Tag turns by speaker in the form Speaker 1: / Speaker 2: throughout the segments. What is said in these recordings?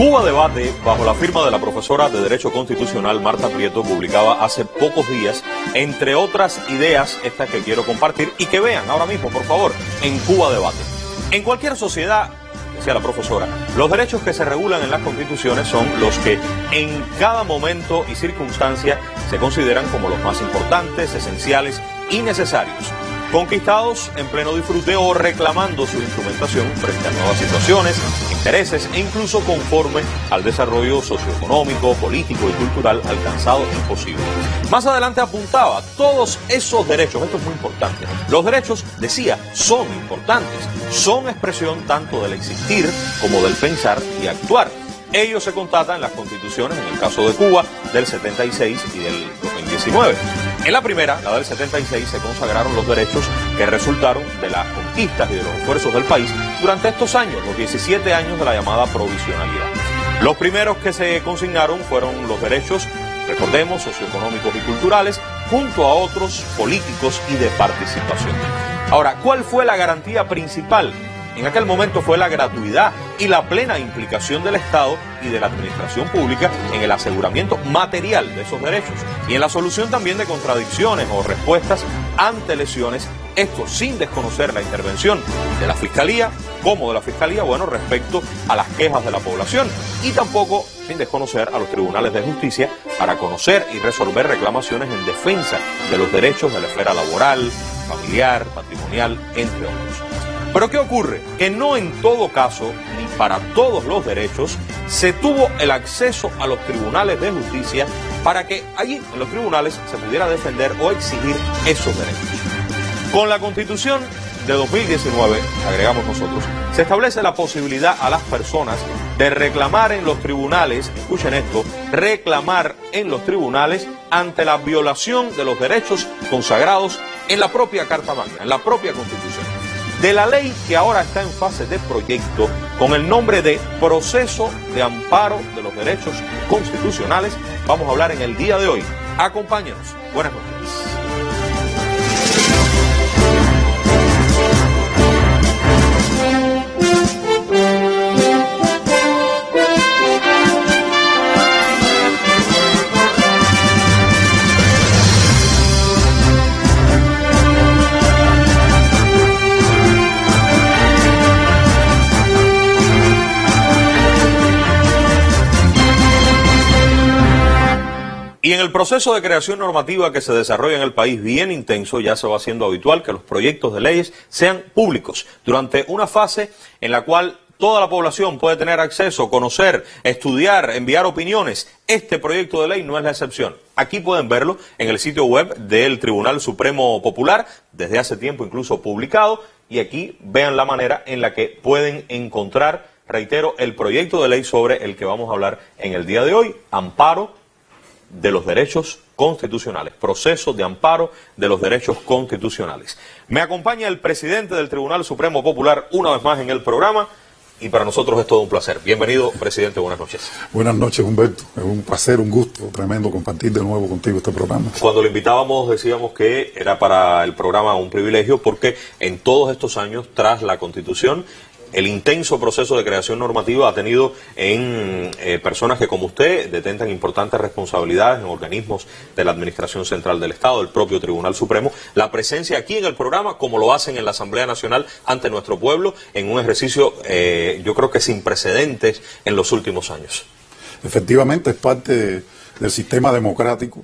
Speaker 1: Cuba Debate, bajo la firma de la profesora de Derecho Constitucional Marta Prieto, publicaba hace pocos días, entre otras ideas, estas que quiero compartir y que vean ahora mismo, por favor, en Cuba Debate. En cualquier sociedad, decía la profesora, los derechos que se regulan en las constituciones son los que en cada momento y circunstancia se consideran como los más importantes, esenciales y necesarios, conquistados en pleno disfrute o reclamando su instrumentación frente a nuevas situaciones, intereses e incluso conforme al desarrollo socioeconómico, político y cultural alcanzado y posible. Más adelante apuntaba, todos esos derechos, esto es muy importante, los derechos, decía, son importantes, son expresión tanto del existir como del pensar y actuar. Ello se constata en las constituciones, en el caso de Cuba, del 76 y del 2019. En la primera, la del 76, se consagraron los derechos que resultaron de las conquistas y de los esfuerzos del país durante estos años, los 17 años de la llamada provisionalidad. Los primeros que se consignaron fueron los derechos, recordemos, socioeconómicos y culturales, junto a otros políticos y de participación. Ahora, ¿cuál fue la garantía principal? En aquel momento fue la gratuidad y la plena implicación del Estado y de la administración pública en el aseguramiento material de esos derechos y en la solución también de contradicciones o respuestas ante lesiones, esto sin desconocer la intervención de la Fiscalía, como de la Fiscalía, bueno, respecto a las quejas de la población y tampoco sin desconocer a los tribunales de justicia para conocer y resolver reclamaciones en defensa de los derechos de la esfera laboral, familiar, patrimonial, entre otros. Pero ¿qué ocurre? Que no en todo caso, ni para todos los derechos, se tuvo el acceso a los tribunales de justicia para que allí, en los tribunales, se pudiera defender o exigir esos derechos. Con la Constitución de 2019, agregamos nosotros, se establece la posibilidad a las personas de reclamar en los tribunales, escuchen esto, reclamar en los tribunales ante la violación de los derechos consagrados en la propia Carta Magna, en la propia Constitución. De la ley que ahora está en fase de proyecto con el nombre de Proceso de Amparo de los Derechos Constitucionales, vamos a hablar en el día de hoy. Acompáñenos. Buenas noches. Y en el proceso de creación normativa que se desarrolla en el país, bien intenso, ya se va haciendo habitual que los proyectos de leyes sean públicos durante una fase en la cual toda la población puede tener acceso, conocer, estudiar, enviar opiniones. Este proyecto de ley no es la excepción. Aquí pueden verlo en el sitio web del Tribunal Supremo Popular, desde hace tiempo incluso publicado, y aquí vean la manera en la que pueden encontrar, reitero, el proyecto de ley sobre el que vamos a hablar en el día de hoy, Amparo de los derechos constitucionales, proceso de amparo de los derechos constitucionales. Me acompaña el presidente del Tribunal Supremo Popular una vez más en el programa y para nosotros es todo un placer. Bienvenido, presidente, buenas noches.
Speaker 2: Buenas noches, Humberto. Es un placer, un gusto tremendo compartir de nuevo contigo este programa.
Speaker 1: Cuando lo invitábamos decíamos que era para el programa un privilegio porque en todos estos años, tras la Constitución, el intenso proceso de creación normativa ha tenido en personas que, como usted, detentan importantes responsabilidades en organismos de la Administración Central del Estado, del propio Tribunal Supremo, la presencia aquí en el programa, como lo hacen en la Asamblea Nacional ante nuestro pueblo, en un ejercicio, yo creo que sin precedentes en los últimos años.
Speaker 2: Efectivamente, es parte del sistema democrático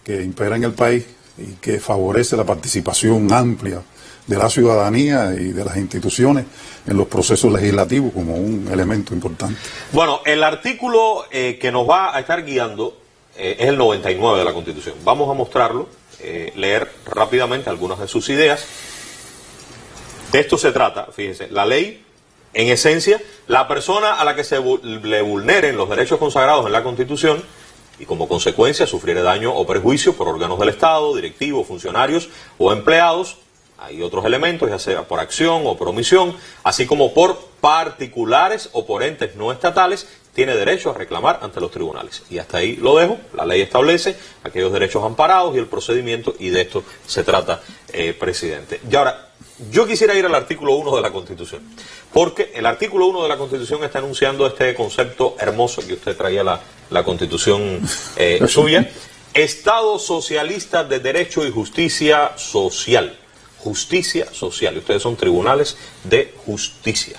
Speaker 2: que impera en el país y que favorece la participación amplia de la ciudadanía y de las instituciones en los procesos legislativos como un elemento importante.
Speaker 1: Bueno, el artículo que nos va a estar guiando es el 99 de la Constitución. Vamos a mostrarlo, leer rápidamente algunas de sus ideas. De esto se trata, fíjense, la ley, en esencia, la persona a la que se le vulneren los derechos consagrados en la Constitución y como consecuencia sufriere daño o perjuicio por órganos del Estado, directivos, funcionarios o empleados. Hay otros elementos, ya sea por acción o por omisión, así como por particulares o por entes no estatales, tiene derecho a reclamar ante los tribunales. Y hasta ahí lo dejo. La ley establece aquellos derechos amparados y el procedimiento, y de esto se trata, presidente. Y ahora, Yo quisiera ir al artículo 1 de la Constitución, porque el artículo 1 de la Constitución está enunciando este concepto hermoso que usted traía la Constitución suya, Estado socialista de derecho y justicia social. Justicia social. Y ustedes son tribunales de justicia.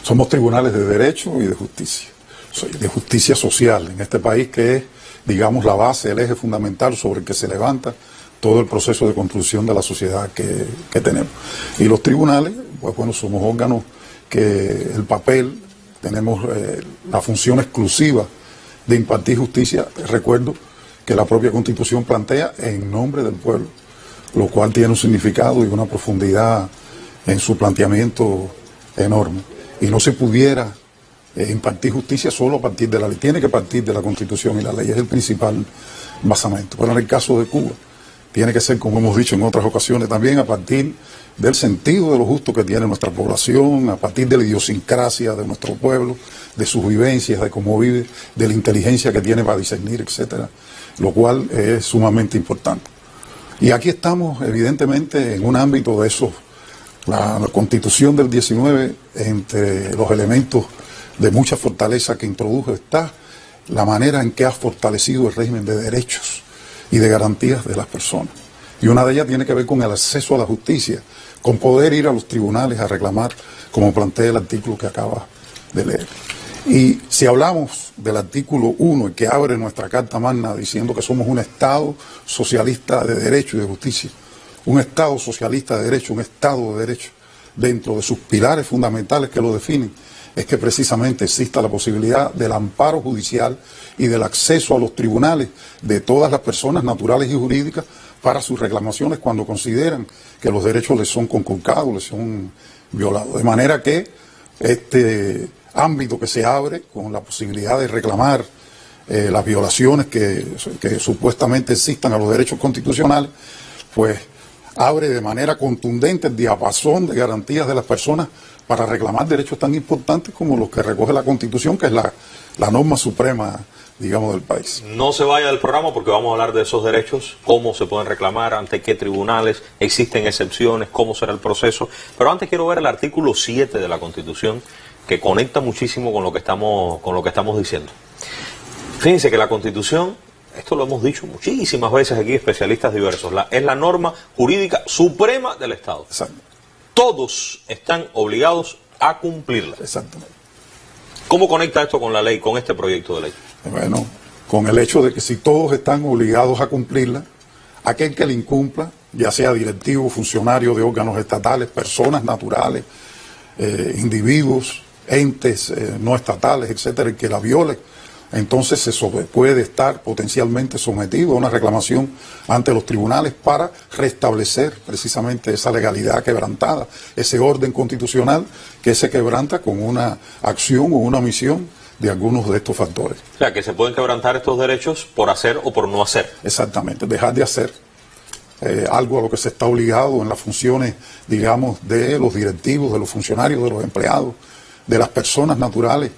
Speaker 2: Somos tribunales de derecho y de justicia social en este país, que es, digamos, la base, el eje fundamental sobre el que se levanta todo el proceso de construcción de la sociedad que tenemos. Y los tribunales, pues bueno, somos órganos que el papel, tenemos la función exclusiva de impartir justicia. Recuerdo que la propia Constitución plantea en nombre del pueblo, lo cual tiene un significado y una profundidad en su planteamiento enorme. Y no se pudiera impartir justicia solo a partir de la ley, tiene que partir de la Constitución, y la ley es el principal basamento. Pero en el caso de Cuba, tiene que ser, como hemos dicho en otras ocasiones también, a partir del sentido de lo justo que tiene nuestra población, a partir de la idiosincrasia de nuestro pueblo, de sus vivencias, de cómo vive, de la inteligencia que tiene para discernir, etcétera, lo cual es sumamente importante. Y aquí estamos, evidentemente, en un ámbito de eso. La Constitución del 19, entre los elementos de mucha fortaleza que introdujo, está la manera en que ha fortalecido el régimen de derechos y de garantías de las personas. Y una de ellas tiene que ver con el acceso a la justicia, con poder ir a los tribunales a reclamar, como plantea el artículo que acaba de leer. Y si hablamos del artículo 1, que abre nuestra Carta Magna diciendo que somos un Estado socialista de derecho y de justicia, un Estado socialista de derecho, un Estado de derecho, dentro de sus pilares fundamentales que lo definen, es que precisamente exista la posibilidad del amparo judicial y del acceso a los tribunales de todas las personas naturales y jurídicas para sus reclamaciones cuando consideran que los derechos les son conculcados, les son violados. De manera que este ámbito que se abre con la posibilidad de reclamar las violaciones que supuestamente existan a los derechos constitucionales, pues abre de manera contundente el diapasón de garantías de las personas para reclamar derechos tan importantes como los que recoge la Constitución, que es la norma suprema, digamos, del país.
Speaker 1: No se vaya del programa porque vamos a hablar de esos derechos, cómo se pueden reclamar, ante qué tribunales, existen excepciones, cómo será el proceso. Pero antes quiero ver el artículo 7 de la Constitución, que conecta muchísimo con lo que estamos diciendo. Fíjense que la Constitución, esto lo hemos dicho muchísimas veces aquí, especialistas diversos, es la norma jurídica suprema del Estado.
Speaker 2: Exacto.
Speaker 1: Todos están obligados a cumplirla.
Speaker 2: Exactamente.
Speaker 1: ¿Cómo conecta esto con la ley, con este proyecto de ley?
Speaker 2: Bueno, con el hecho de que si todos están obligados a cumplirla, aquel que la incumpla, ya sea directivo, funcionario de órganos estatales, personas naturales, individuos, entes no estatales, etcétera, el que la viole, entonces puede estar potencialmente sometido a una reclamación ante los tribunales para restablecer precisamente esa legalidad quebrantada, ese orden constitucional que se quebranta con una acción o una omisión de algunos de estos factores.
Speaker 1: O sea, que se pueden quebrantar estos derechos por hacer o por no hacer.
Speaker 2: Exactamente, dejar de hacer algo a lo que se está obligado en las funciones, digamos, de los directivos, de los funcionarios, de los empleados, de las personas naturales,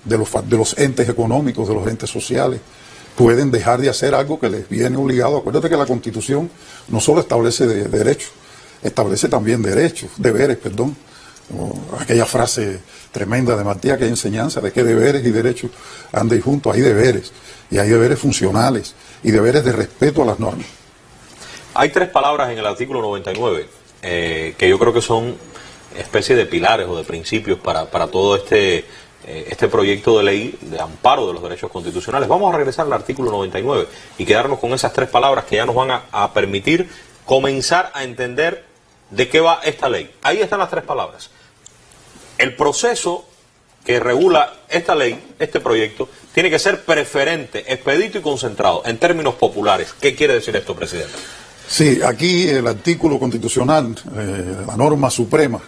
Speaker 2: de los entes económicos, de los entes sociales. Pueden dejar de hacer algo que les viene obligado. Acuérdate que la Constitución no solo establece derechos, establece también deberes, perdón. Aquella frase tremenda de Martí, aquella enseñanza de que deberes y derechos anden juntos. Hay deberes, y hay deberes funcionales, y deberes de respeto a las normas.
Speaker 1: Hay tres palabras en el artículo 99 que yo creo que son especie de pilares o de principios para todo este proyecto de ley de amparo de los derechos constitucionales. Vamos a regresar al artículo 99 y quedarnos con esas tres palabras que ya nos van a permitir comenzar a entender de qué va esta ley. Ahí están las tres palabras. El proceso que regula esta ley, este proyecto, tiene que ser preferente, expedito y concentrado, en términos populares. ¿Qué quiere decir esto, presidente?
Speaker 2: Sí, aquí el artículo constitucional, la norma suprema,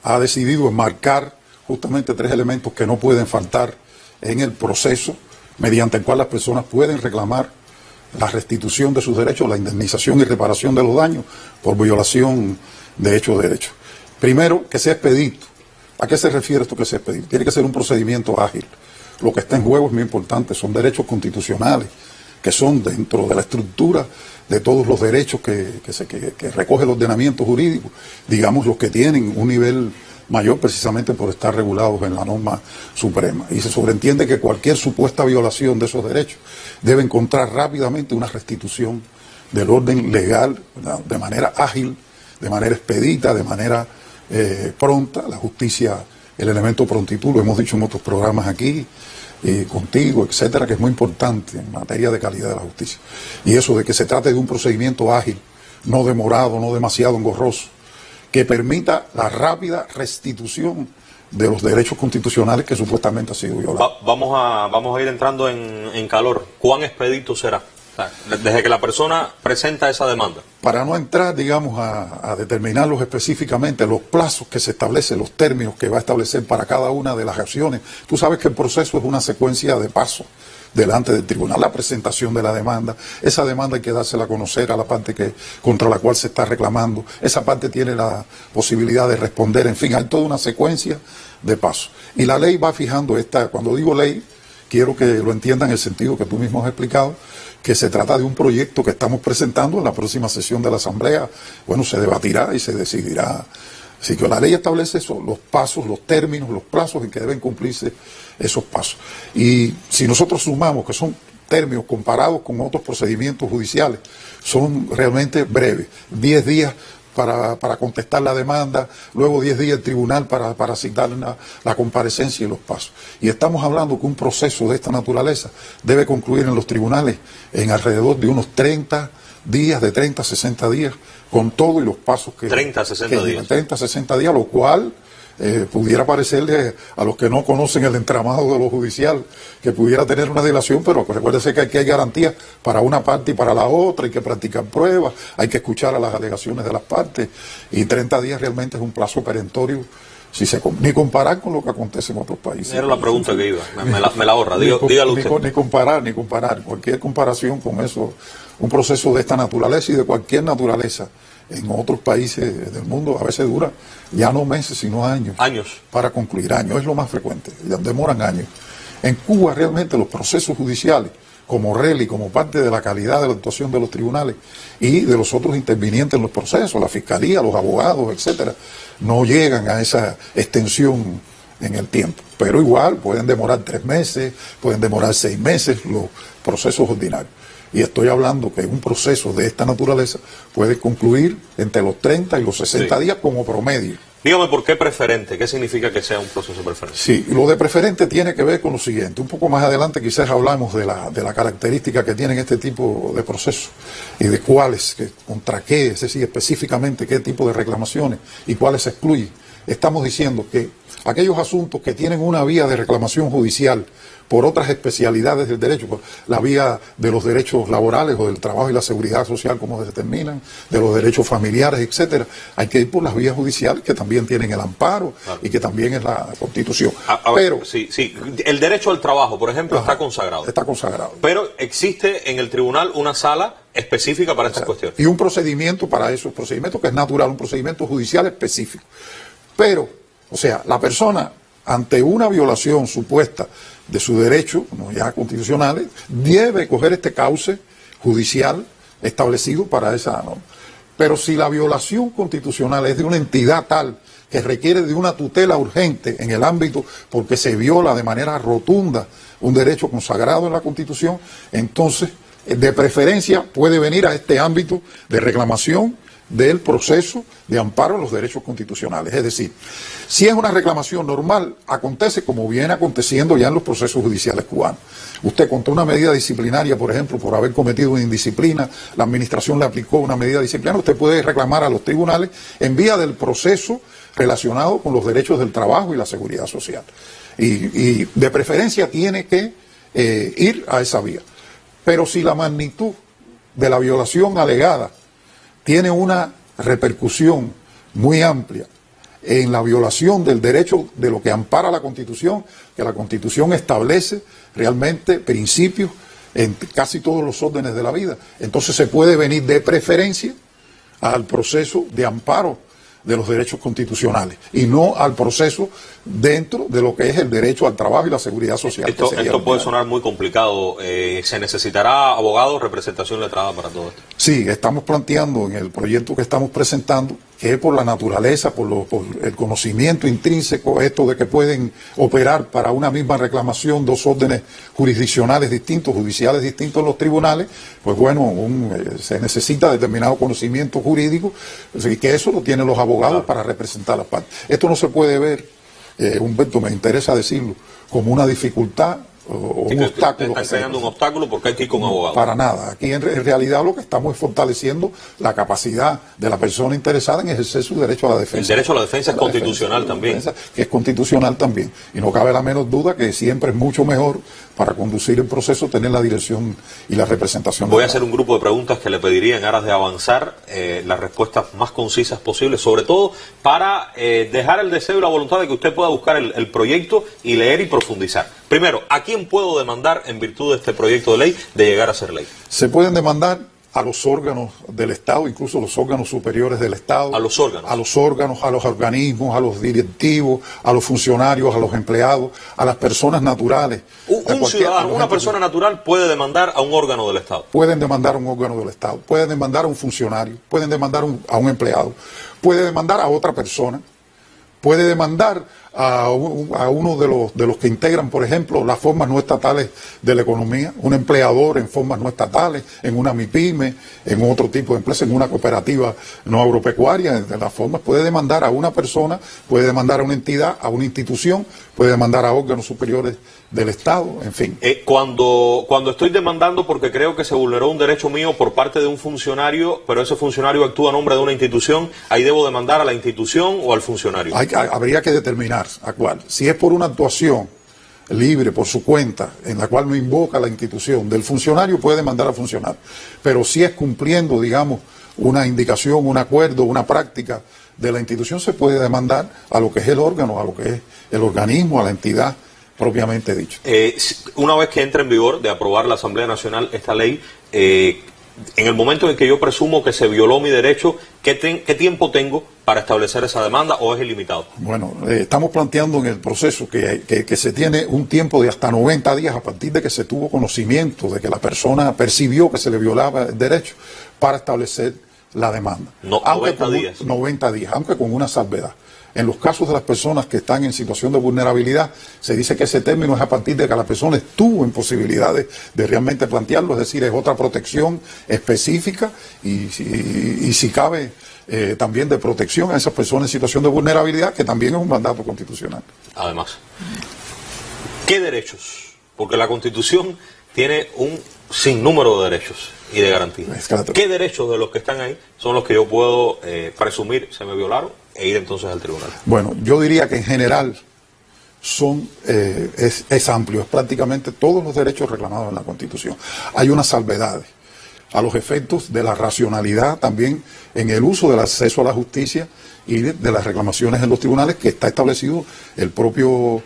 Speaker 2: ha decidido enmarcar justamente tres elementos que no pueden faltar en el proceso mediante el cual las personas pueden reclamar la restitución de sus derechos, la indemnización y reparación de los daños por violación de hechos de derecho. Primero, que sea expedito. ¿A qué se refiere esto que sea expedito? Tiene que ser un procedimiento ágil. Lo que está en juego es muy importante, son derechos constitucionales que son dentro de la estructura de todos los derechos que recoge el ordenamiento jurídico, digamos los que tienen un nivel mayor precisamente por estar regulados en la norma suprema. Y se sobreentiende que cualquier supuesta violación de esos derechos debe encontrar rápidamente una restitución del orden legal, de manera ágil, de manera expedita, de manera pronta. La justicia, el elemento prontitud, lo hemos dicho en otros programas aquí, contigo, etcétera, que es muy importante en materia de calidad de la justicia. Y eso de que se trate de un procedimiento ágil, no demorado, no demasiado engorroso, que permita la rápida restitución de los derechos constitucionales que supuestamente han sido violados.
Speaker 1: Vamos a ir entrando en calor. ¿Cuán expedito será? O sea, desde que la persona presenta esa demanda.
Speaker 2: Para no entrar, digamos, a determinarlos específicamente, los plazos que se establecen, los términos que va a establecer para cada una de las acciones, tú sabes que el proceso es una secuencia de pasos delante del tribunal, la presentación de la demanda, esa demanda hay que dársela a conocer a la parte contra la cual se está reclamando, esa parte tiene la posibilidad de responder, en fin, hay toda una secuencia de pasos. Y la ley va fijando cuando digo ley, quiero que lo entiendan en el sentido que tú mismo has explicado, que se trata de un proyecto que estamos presentando en la próxima sesión de la Asamblea. Bueno, se debatirá y se decidirá. Así que la ley establece eso, los pasos, los términos, los plazos en que deben cumplirse esos pasos. Y si nosotros sumamos que son términos comparados con otros procedimientos judiciales, son realmente breves. 10 días para contestar la demanda, luego 10 días el tribunal para citar la comparecencia y los pasos. Y estamos hablando que un proceso de esta naturaleza debe concluir en los tribunales en alrededor de unos 30 días, de 30 a 60 días, con todo y los pasos que...
Speaker 1: 30 a 60 días.
Speaker 2: 30 a 60 días, lo cual pudiera parecerle a los que no conocen el entramado de lo judicial que pudiera tener una dilación, pero recuérdese que aquí hay garantías para una parte y para la otra, hay que practicar pruebas, hay que escuchar a las alegaciones de las partes, y 30 días realmente es un plazo perentorio, ni comparar con lo que acontece en otros países.
Speaker 1: Era la pregunta que iba, me la ahorra, dígalo usted.
Speaker 2: Ni comparar, cualquier comparación con eso, un proceso de esta naturaleza y de cualquier naturaleza en otros países del mundo a veces dura ya no meses, sino años.
Speaker 1: Años.
Speaker 2: Para concluir, años, es lo más frecuente, demoran años. En Cuba realmente los procesos judiciales, como REL y como parte de la calidad de la actuación de los tribunales y de los otros intervinientes en los procesos, la fiscalía, los abogados, etcétera, no llegan a esa extensión en el tiempo. Pero igual pueden demorar 3 meses, pueden demorar 6 meses los procesos ordinarios. Y estoy hablando que un proceso de esta naturaleza puede concluir entre los 30 y los 60 días como promedio.
Speaker 1: Dígame por qué preferente, ¿qué significa que sea un proceso preferente?
Speaker 2: Sí, lo de preferente tiene que ver con lo siguiente. Un poco más adelante quizás hablamos de la característica que tienen este tipo de procesos y de cuáles, contra qué, es decir, específicamente qué tipo de reclamaciones y cuáles se excluyen. Estamos diciendo que aquellos asuntos que tienen una vía de reclamación judicial por otras especialidades del derecho, por la vía de los derechos laborales o del trabajo y la seguridad social, como se determinan, de los derechos familiares, etcétera, hay que ir por las vías judiciales que también tienen el amparo y que también es la Constitución.
Speaker 1: Pero sí, el derecho al trabajo, por ejemplo, está consagrado.
Speaker 2: Está consagrado.
Speaker 1: Pero existe en el tribunal una sala específica para estas cuestiones.
Speaker 2: Y un procedimiento para esos procedimientos que es natural, un procedimiento judicial específico. Pero, o sea, la persona ante una violación supuesta de sus derechos, no ya constitucionales, debe coger este cauce judicial establecido para esa norma. Pero si la violación constitucional es de una entidad tal que requiere de una tutela urgente en el ámbito porque se viola de manera rotunda un derecho consagrado en la Constitución, entonces de preferencia puede venir a este ámbito de reclamación del proceso de amparo a los derechos constitucionales. Es decir, si es una reclamación normal, acontece como viene aconteciendo ya en los procesos judiciales cubanos. Usted contra una medida disciplinaria, por ejemplo, por haber cometido una indisciplina, la administración le aplicó una medida disciplinaria, usted puede reclamar a los tribunales en vía del proceso relacionado con los derechos del trabajo y la seguridad social. Y de preferencia tiene que ir a esa vía. Pero si la magnitud de la violación alegada tiene una repercusión muy amplia en la violación del derecho de lo que ampara la Constitución, que la Constitución establece realmente principios en casi todos los órdenes de la vida. Entonces se puede venir de preferencia al proceso de amparo de los derechos constitucionales y no al proceso dentro de lo que es el derecho al trabajo y la seguridad social.
Speaker 1: Esto puede sonar muy complicado. ¿Se necesitará abogados, representación letrada para todo esto?
Speaker 2: Sí, estamos planteando en el proyecto que estamos presentando que por la naturaleza, por el conocimiento intrínseco, esto de que pueden operar para una misma reclamación dos órdenes jurisdiccionales distintos, judiciales distintos en los tribunales, pues bueno, se necesita determinado conocimiento jurídico, y que eso lo tienen los abogados para representar a las partes. Esto no se puede ver, Humberto, me interesa decirlo, como una dificultad o un obstáculo.
Speaker 1: Está creando un obstáculo porque hay que ir con abogados.
Speaker 2: Para nada. Aquí en realidad lo que estamos es fortaleciendo la capacidad de la persona interesada en ejercer su derecho a la defensa.
Speaker 1: El derecho a la defensa es constitucional también.
Speaker 2: Que es constitucional también. Y no cabe la menor duda que siempre es mucho mejor para conducir el proceso tener la dirección y la representación.
Speaker 1: Voy a hacer un grupo de preguntas que le pediría en aras de avanzar las respuestas más concisas posibles, sobre todo para dejar el deseo y la voluntad de que usted pueda buscar el proyecto y leer y profundizar. Primero, ¿a quién puedo demandar en virtud de este proyecto de ley de llegar a ser ley?
Speaker 2: Se pueden demandar a los órganos del Estado, incluso los órganos superiores del Estado.
Speaker 1: ¿A los órganos?
Speaker 2: A los órganos, a los organismos, a los directivos, a los funcionarios, a los empleados, a las personas naturales.
Speaker 1: Un ciudadano, una persona natural puede demandar a un órgano del Estado.
Speaker 2: Pueden demandar a un órgano del Estado, pueden demandar a un funcionario, pueden demandar a un empleado, puede demandar a otra persona, puede demandar a uno de los que integran, por ejemplo, las formas no estatales de la economía, un empleador en formas no estatales, en una MIPYME, en otro tipo de empresa, en una cooperativa no agropecuaria, de las formas, puede demandar a una persona, puede demandar a una entidad, a una institución, puede demandar a órganos superiores del Estado, en fin.
Speaker 1: Cuando estoy demandando porque creo que se vulneró un derecho mío por parte de un funcionario, pero ese funcionario actúa a nombre de una institución, ¿ahí debo demandar a la institución o al funcionario?
Speaker 2: Habría que determinar a cuál. Si es por una actuación libre, por su cuenta, en la cual no invoca la institución del funcionario, puede demandar al funcionario. Pero si es cumpliendo, digamos, una indicación, un acuerdo, una práctica de la institución, se puede demandar a lo que es el órgano, a lo que es el organismo, a la entidad propiamente dicho.
Speaker 1: Una vez que entre en vigor de aprobar la Asamblea Nacional esta ley, en el momento en que yo presumo que se violó mi derecho, ¿qué tiempo tengo para establecer esa demanda o es ilimitado?
Speaker 2: Bueno, estamos planteando en el proceso que se tiene un tiempo de hasta 90 días a partir de que se tuvo conocimiento de que la persona percibió que se le violaba el derecho para establecer la demanda.
Speaker 1: 90 días.
Speaker 2: 90 días, aunque con una salvedad. En los casos de las personas que están en situación de vulnerabilidad, se dice que ese término es a partir de que la persona estuvo en posibilidades de realmente plantearlo, es decir, es otra protección específica y si cabe también de protección a esas personas en situación de vulnerabilidad, que también es un mandato constitucional.
Speaker 1: Además, ¿qué derechos? Porque la Constitución tiene un sinnúmero de derechos y de garantías. ¿Qué derechos de los que están ahí son los que yo puedo presumir se me violaron e ir entonces al tribunal?
Speaker 2: Bueno, yo diría que en general es amplio, es prácticamente todos los derechos reclamados en la Constitución. Hay unas salvedades a los efectos de la racionalidad también en el uso del acceso a la justicia y de las reclamaciones en los tribunales, que está establecido el propio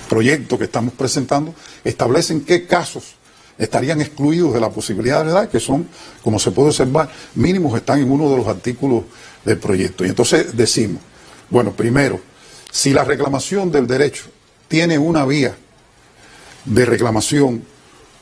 Speaker 2: proyecto que estamos presentando, establece en qué casos estarían excluidos de la posibilidad de verdad, que son, como se puede observar, mínimos, están en uno de los artículos del proyecto. Y entonces decimos, bueno, primero, si la reclamación del derecho tiene una vía de reclamación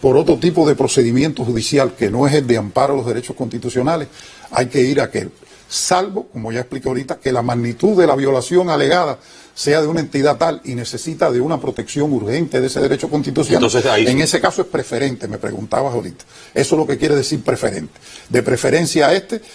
Speaker 2: por otro tipo de procedimiento judicial que no es el de amparo a los derechos constitucionales, hay que ir a aquel, salvo, como ya expliqué ahorita, que la magnitud de la violación alegada sea de una entidad tal y necesita de una protección urgente de ese derecho constitucional.
Speaker 1: Entonces, ahí sí.
Speaker 2: En ese caso es preferente, me preguntabas ahorita. Eso es lo que quiere decir preferente. De preferencia a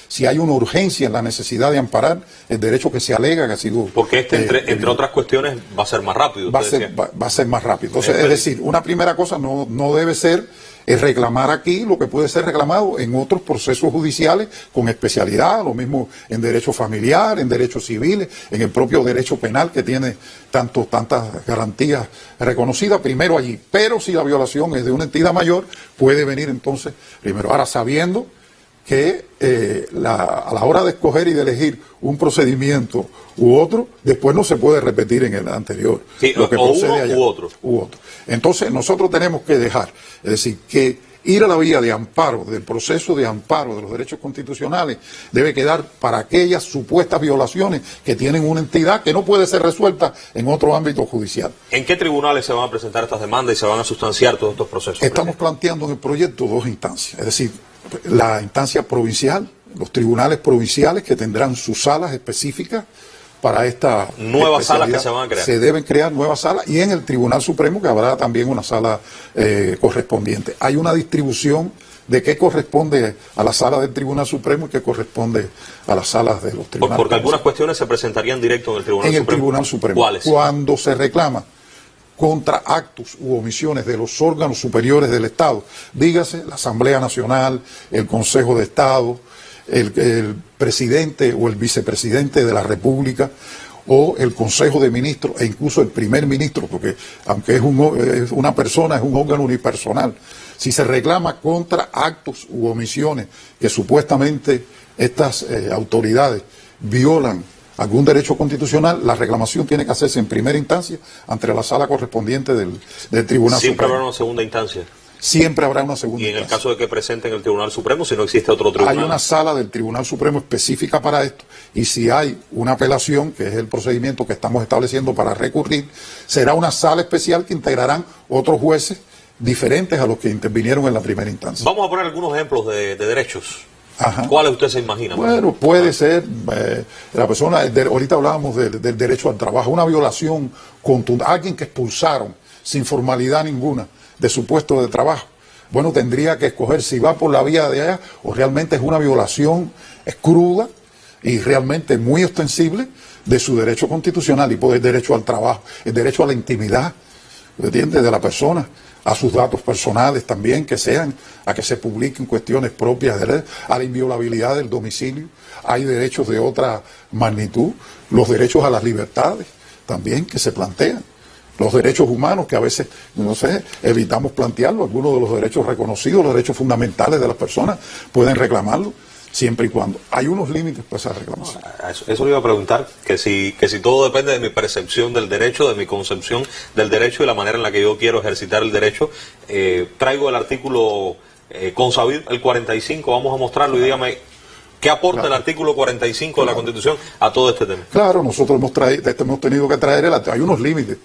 Speaker 2: si hay una urgencia en la necesidad de amparar el derecho que se alega que ha sido...
Speaker 1: Porque entre otras cuestiones, va a ser más rápido.
Speaker 2: Va a ser más rápido. Entonces, es decir, una primera cosa no debe ser es reclamar aquí lo que puede ser reclamado en otros procesos judiciales con especialidad, lo mismo en derecho familiar, en derechos civiles, en el propio derecho penal que tiene tantas garantías reconocidas, primero allí. Pero si la violación es de una entidad mayor, puede venir entonces primero. Ahora, sabiendo que a la hora de escoger y de elegir un procedimiento u otro, después no se puede repetir en el anterior.
Speaker 1: Sí,
Speaker 2: lo que
Speaker 1: o
Speaker 2: procede
Speaker 1: uno
Speaker 2: allá,
Speaker 1: u otro.
Speaker 2: Entonces nosotros tenemos que dejar, es decir, que Ir a la vía de amparo, del proceso de amparo de los derechos constitucionales, debe quedar para aquellas supuestas violaciones que tienen una entidad que no puede ser resuelta en otro ámbito judicial.
Speaker 1: ¿En qué tribunales se van a presentar estas demandas y se van a sustanciar todos estos procesos?
Speaker 2: Estamos planteando en el proyecto dos instancias, es decir, la instancia provincial, los tribunales provinciales que tendrán sus salas específicas para esta
Speaker 1: nuevas salas que se van a crear.
Speaker 2: Se deben crear nuevas salas y en el Tribunal Supremo que habrá también una sala correspondiente. Hay una distribución de qué corresponde a la sala del Tribunal Supremo y qué corresponde a las salas de los tribunales.
Speaker 1: Porque algunas cuestiones se presentarían directo en el Tribunal Supremo.
Speaker 2: En el Tribunal Supremo.
Speaker 1: ¿Cuáles?
Speaker 2: Cuando se reclama contra actos u omisiones de los órganos superiores del Estado, dígase la Asamblea Nacional, el Consejo de Estado, el presidente o el vicepresidente de la República o el Consejo de Ministros e incluso el primer ministro, porque aunque es una persona, es un órgano unipersonal. Si se reclama contra actos u omisiones que supuestamente estas autoridades violan algún derecho constitucional, la reclamación tiene que hacerse en primera instancia ante la sala correspondiente del Tribunal Supremo.
Speaker 1: Siempre habrá una segunda instancia.
Speaker 2: Siempre habrá una segunda instancia.
Speaker 1: Y en el caso de que presenten el Tribunal Supremo, si no existe otro tribunal.
Speaker 2: Hay una sala del Tribunal Supremo específica para esto, y si hay una apelación, que es el procedimiento que estamos estableciendo para recurrir, será una sala especial que integrarán otros jueces diferentes a los que intervinieron en la primera instancia.
Speaker 1: Vamos a poner algunos ejemplos de derechos.
Speaker 2: Ajá.
Speaker 1: ¿Cuáles usted se imagina?
Speaker 2: Bueno, puede ser, la persona, ahorita hablábamos del derecho al trabajo, una violación contundente, alguien que expulsaron sin formalidad ninguna de su puesto de trabajo. Bueno, tendría que escoger si va por la vía de allá o realmente es una violación, es cruda y realmente muy ostensible de su derecho constitucional, y el derecho al trabajo, el derecho a la intimidad, ¿entiendes?, de la persona, a sus datos personales también, que sean, a que se publiquen cuestiones propias de a la inviolabilidad del domicilio. Hay derechos de otra magnitud, los derechos a las libertades también que se plantean. Los derechos humanos, que a veces, no sé, evitamos plantearlo, algunos de los derechos reconocidos, los derechos fundamentales de las personas, pueden reclamarlo, siempre y cuando hay unos límites para esa reclamación.
Speaker 1: Eso le iba a preguntar, que si todo depende de mi percepción del derecho, de mi concepción del derecho y la manera en la que yo quiero ejercitar el derecho. Traigo el artículo consabido, el 45, vamos a mostrarlo y dígame qué aporta el artículo 45 de la Constitución a todo este tema.
Speaker 2: Claro, nosotros hemos tenido que traer, hay unos límites.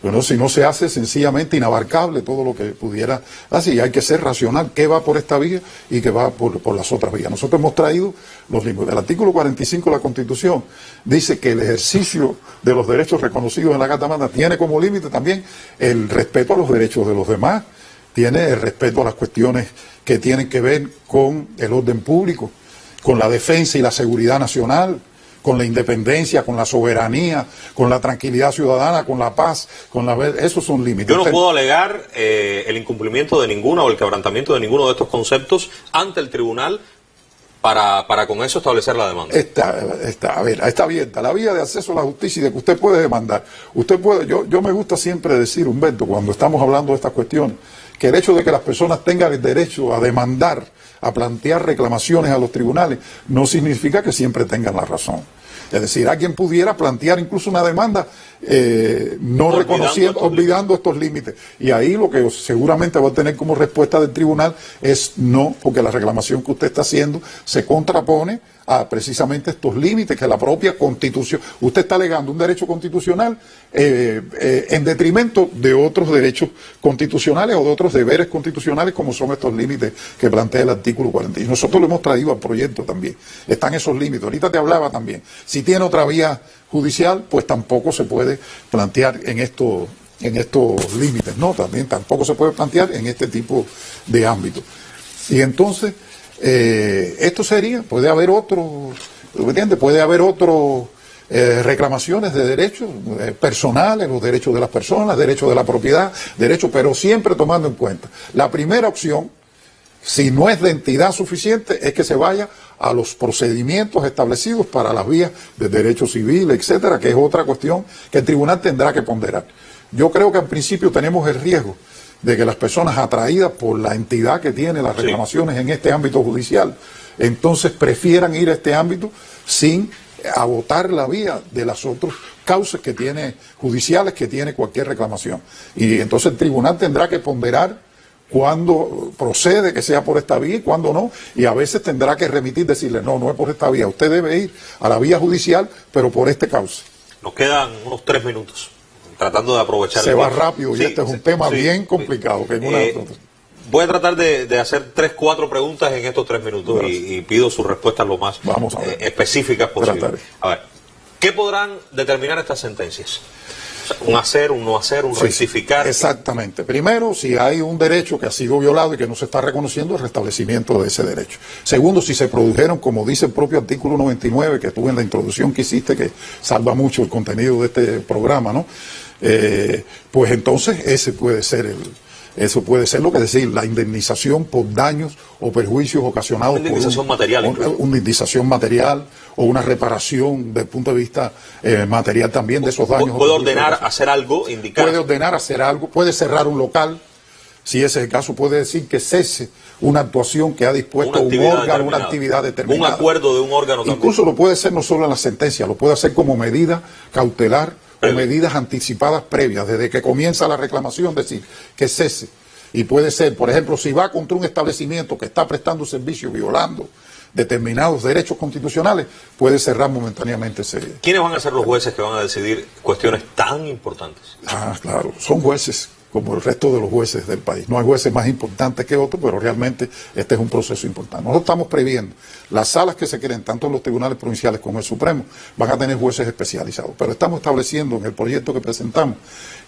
Speaker 2: Bueno, si no se hace sencillamente inabarcable todo lo que pudiera así, hay que ser racional, qué va por esta vía y qué va por las otras vías. Nosotros hemos traído los límites. El artículo 45 de la Constitución dice que el ejercicio de los derechos reconocidos en la Carta Magna tiene como límite también el respeto a los derechos de los demás, tiene el respeto a las cuestiones que tienen que ver con el orden público, con la defensa y la seguridad nacional, con la independencia, con la soberanía, con la tranquilidad ciudadana, con la paz, esos son límites.
Speaker 1: Yo no puedo alegar el incumplimiento de ninguna o el quebrantamiento de ninguno de estos conceptos ante el tribunal para con eso establecer la demanda.
Speaker 2: Está abierta la vía de acceso a la justicia y de que usted puede demandar. Yo me gusta siempre decir, Humberto, cuando estamos hablando de estas cuestiones, que el hecho de que las personas tengan el derecho a demandar, a plantear reclamaciones a los tribunales, no significa que siempre tengan la razón. Es decir, alguien pudiera plantear incluso una demanda olvidando estos límites. Y ahí lo que seguramente va a tener como respuesta del tribunal es no, porque la reclamación que usted está haciendo se contrapone a precisamente estos límites que la propia Constitución, usted está alegando un derecho constitucional en detrimento de otros derechos constitucionales o de otros deberes constitucionales, como son estos límites que plantea el artículo 40. Y nosotros lo hemos traído al proyecto también. Están esos límites. Ahorita te hablaba también. Si tiene otra vía judicial, pues tampoco se puede plantear en estos límites, ¿no? Tampoco se puede plantear en este tipo de ámbitos. Y entonces, esto sería, puede haber otros reclamaciones de derechos personales, los derechos de las personas, derechos de la propiedad, pero siempre tomando en cuenta. La primera opción, si no es de entidad suficiente, es que se vaya a los procedimientos establecidos para las vías de derecho civil, etcétera, que es otra cuestión que el tribunal tendrá que ponderar. Yo creo que al principio tenemos el riesgo de que las personas atraídas por la entidad que tiene las reclamaciones en este ámbito judicial, entonces prefieran ir a este ámbito sin agotar la vía de las otras causas que tiene judiciales que tiene cualquier reclamación. Y entonces el tribunal tendrá que ponderar cuándo procede que sea por esta vía y cuándo no, y a veces tendrá que remitir, decirle, no, no es por esta vía, usted debe ir a la vía judicial, pero por este cauce.
Speaker 1: Nos quedan unos 3 minutos, tratando de aprovechar.
Speaker 2: Se va rápido, y este es un tema bien complicado. Que
Speaker 1: voy a tratar de hacer 3, 4 preguntas en estos 3 minutos y pido sus respuestas lo más específicas posible. A ver, ¿qué podrán determinar estas sentencias? Un hacer, un no hacer, un rectificar.
Speaker 2: Exactamente. Primero, si hay un derecho que ha sido violado y que no se está reconociendo, el restablecimiento de ese derecho. Segundo, si se produjeron, como dice el propio artículo 99, que tuve en la introducción que hiciste, que salva mucho el contenido de este programa, ¿no? Pues entonces ese puede ser eso puede ser lo que decir, la indemnización por daños o perjuicios ocasionados
Speaker 1: por
Speaker 2: una indemnización material o una reparación desde el punto de vista material también de esos daños.
Speaker 1: ¿Puede ordenar hacer algo, indicar?
Speaker 2: Puede ordenar hacer algo, puede cerrar un local, si ese es el caso, puede decir que cese una actuación que ha dispuesto un órgano, una actividad determinada.
Speaker 1: Un acuerdo de un órgano también.
Speaker 2: Incluso lo puede hacer no solo en la sentencia, lo puede hacer como medida cautelar o medidas anticipadas previas, desde que comienza la reclamación, decir que cese. Y puede ser, por ejemplo, si va contra un establecimiento que está prestando servicio violando determinados derechos constitucionales, puede cerrar momentáneamente ese.
Speaker 1: ¿Quiénes van a ser los jueces que van a decidir cuestiones tan importantes?
Speaker 2: Claro, son jueces como el resto de los jueces del país. No hay jueces más importantes que otros, pero realmente este es un proceso importante. Nosotros estamos previendo, las salas que se creen, tanto en los tribunales provinciales como el Supremo, van a tener jueces especializados. Pero estamos estableciendo en el proyecto que presentamos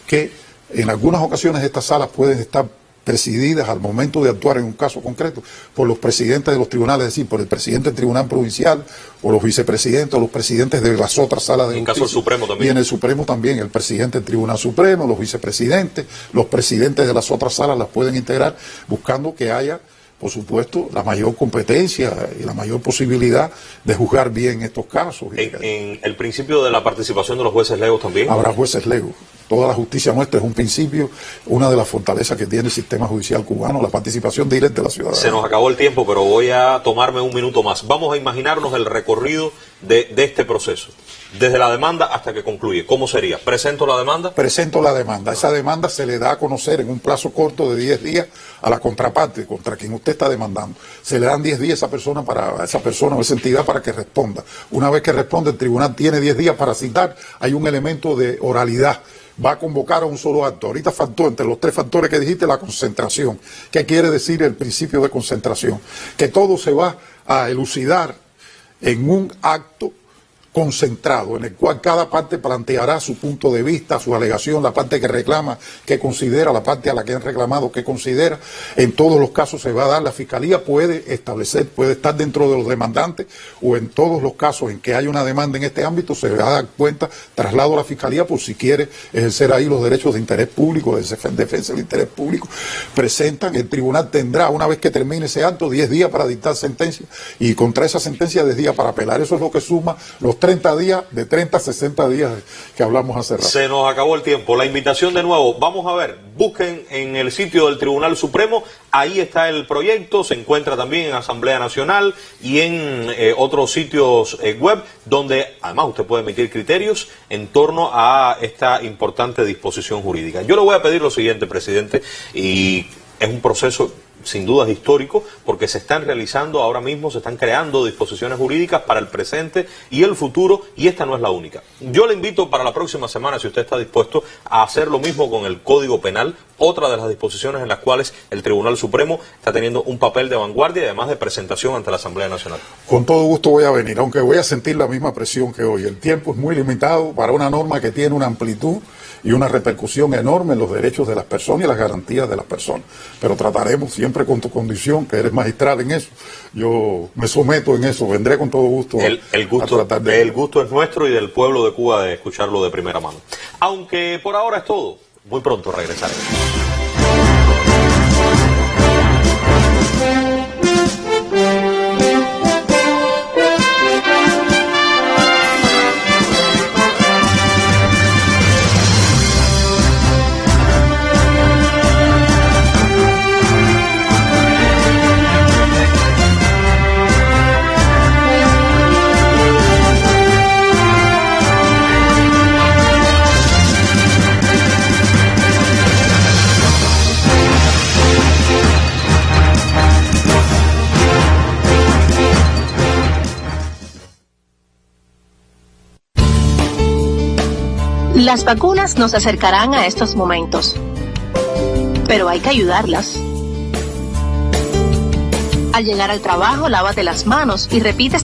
Speaker 2: que en algunas ocasiones estas salas pueden estar presididas al momento de actuar en un caso concreto por los presidentes de los tribunales, es decir, por el presidente del tribunal provincial o los vicepresidentes o los presidentes de las otras salas de justicia.
Speaker 1: En el caso del Supremo también.
Speaker 2: Y en el Supremo también, el presidente del Tribunal Supremo, los vicepresidentes, los presidentes de las otras salas las pueden integrar buscando que haya, por supuesto, la mayor competencia y la mayor posibilidad de juzgar bien estos casos.
Speaker 1: En el principio de la participación de los jueces legos también.
Speaker 2: Habrá jueces legos. Toda la justicia nuestra es un principio, una de las fortalezas que tiene el sistema judicial cubano, la participación directa de la ciudadanía.
Speaker 1: Se nos acabó el tiempo, pero voy a tomarme un minuto más. Vamos a imaginarnos el recorrido de este proceso, desde la demanda hasta que concluye. ¿Cómo sería? ¿Presento la demanda?
Speaker 2: Presento la demanda. Esa demanda se le da a conocer en un plazo corto de 10 días a la contraparte, contra quien usted está demandando. Se le dan 10 días a esa persona o esa entidad para que responda. Una vez que responde, el tribunal tiene 10 días para citar. Hay un elemento de oralidad. Va a convocar a un solo acto. Ahorita faltó, entre los 3 factores que dijiste, la concentración. ¿Qué quiere decir el principio de concentración? Que todo se va a elucidar en un acto concentrado, en el cual cada parte planteará su punto de vista, su alegación, la parte que reclama, que considera, la parte a la que han reclamado, que considera. En todos los casos se va a dar, la Fiscalía puede establecer, puede estar dentro de los demandantes, o en todos los casos en que hay una demanda en este ámbito, se va a dar cuenta, traslado a la Fiscalía por si quiere ejercer ahí los derechos de interés público, de defensa del interés público. Presentan, el tribunal tendrá, una vez que termine ese acto, 10 días para dictar sentencia, y contra esa sentencia 10 días para apelar. Eso es lo que suma los 30 días, de 30 a 60 días que hablamos hace rato.
Speaker 1: Se nos acabó el tiempo. La invitación de nuevo, vamos a ver, busquen en el sitio del Tribunal Supremo, ahí está el proyecto, se encuentra también en Asamblea Nacional y en otros sitios web, donde además usted puede emitir criterios en torno a esta importante disposición jurídica. Yo le voy a pedir lo siguiente, presidente, y es un proceso sin dudas histórico, porque se están realizando ahora mismo, se están creando disposiciones jurídicas para el presente y el futuro, y esta no es la única. Yo le invito para la próxima semana, si usted está dispuesto, a hacer lo mismo con el Código Penal, otra de las disposiciones en las cuales el Tribunal Supremo está teniendo un papel de vanguardia y además de presentación ante la Asamblea Nacional.
Speaker 2: Con todo gusto voy a venir, aunque voy a sentir la misma presión que hoy. El tiempo es muy limitado para una norma que tiene una amplitud y una repercusión enorme en los derechos de las personas y las garantías de las personas. Pero trataremos, siempre con tu condición, que eres magistral en eso, yo me someto en eso, vendré con todo gusto a tratar de...
Speaker 1: El gusto es nuestro y del pueblo de Cuba de escucharlo de primera mano. Aunque por ahora es todo, muy pronto regresaremos.
Speaker 3: Las vacunas nos acercarán a estos momentos, pero hay que ayudarlas. Al llegar al trabajo, lávate las manos y repite